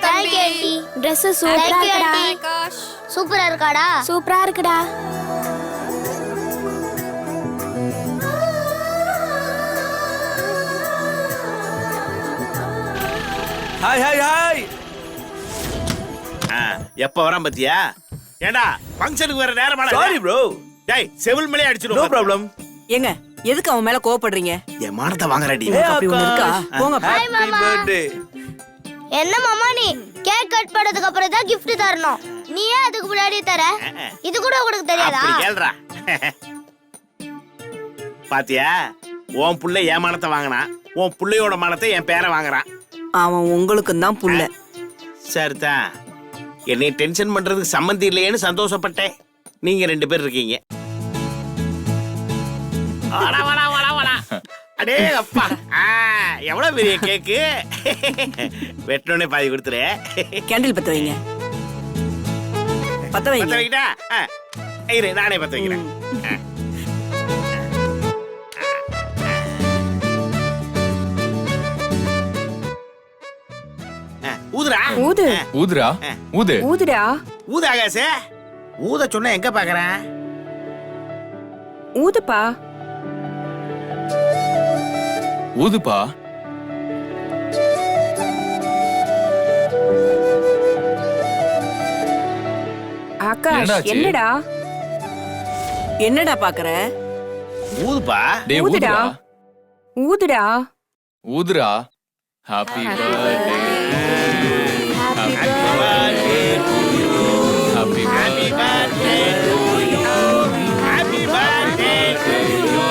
Thank you aunty. Dress சூப்பரா இருக்குடா. சூப்பரா இருக்காடா? சூப்பரா இருக்குடா. Hi hi hi. எப்ப வரான் பத்தியா? ஏண்டா ஃபங்க்ஷனுக்கு வர நேரமான. Sorry bro. டேய் செவில் மேலே அடிச்சிரும். No problem. ஏங்க எதுக்கு அவன் மேல கோவப்படுறீங்க? என் மானத்தை வாங்குறடி. அப்படி ஒண்ணு இருக்கா? போங்க. Happy birthday. என்ன மாமா நீ கேக் கட் பண்ணதுக்கு அப்புறம் தான் gift தரணும். நீ ஏன் அதுக்கு முன்னாடி தர? இது கூட உங்களுக்கு தெரியாதா? அப்படி கேளுடா. பாத்தியா? உன் புள்ள என் மானத்தை வாங்கினா, உன் புள்ளையோட மானத்தை என் பேரை வாங்குறான். அவன் உங்களுக்கு தான் புள்ள. சரிதான். என்னை டென்ஷன் பண்றதுக்கு சம்மந்தி இல்லையேன்னு சந்தோஷப்பட்டேன். நீங்க 2 பேர் இருக்கீங்க. வாடா வாடா வாடா வாடா. அடே அப்பா. எவ்வளவு பெரிய கேக்கு. வெட்டனே பாதி கொடுத்துரு. கேண்டில் பத்த வைங்க. பத்த வைங்க. பத்த வைக்கிட்டா? இரு நானே பத்த வைக்கிறேன். ஊதுடா. ஊது. ஊதுடா. ஊது. ஊதுடா. ஊது ஆகாசே. ஊத சொன்னா எங்க பாக்குறேன்? ஊதுப்பா. ஊதுப்பா. ஆகாஷ் என்னடாச்சு? என்னடா? என்னடா பாக்குற? ஊதுப்பா. டேய் ஊதுடா. ஊதுடா. ஊதுடா. ஊதுடா. Happy birthday. Happy birthday to you. Happy Happy birthday to you. Happy birthday to you.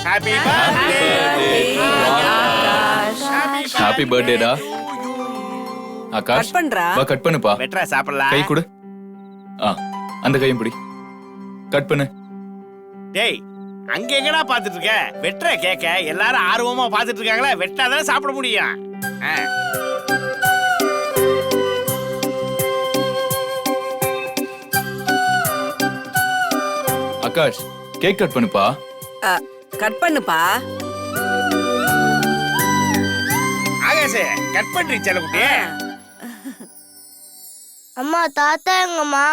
Happy birthday. Happy பர்த்டேடா. ஆகாஷ் கட் பண்றா. வா கட் பண்ணுப்பா. வெட்றா சாப்பிடலாம். கை கொடு. அந்த கையும் பிடி. கட் பண்ணு. டேய் அங்க எங்கடா பாத்துட்டு இருக்க? வெட்ற கேக்க எல்லாரும் ஆர்வமா பாத்துட்டு இருக்காங்களா? வெட்டாதான் சாப்பிட முடியும். ஆகாஷ் கேக் கட் பண்ணுப்பா. கட் பண்ணுப்பா. ஆகாசே கட் பண்றீ செல்லக்குட்டி. அம்மா தாத்தா எங்கம்மா?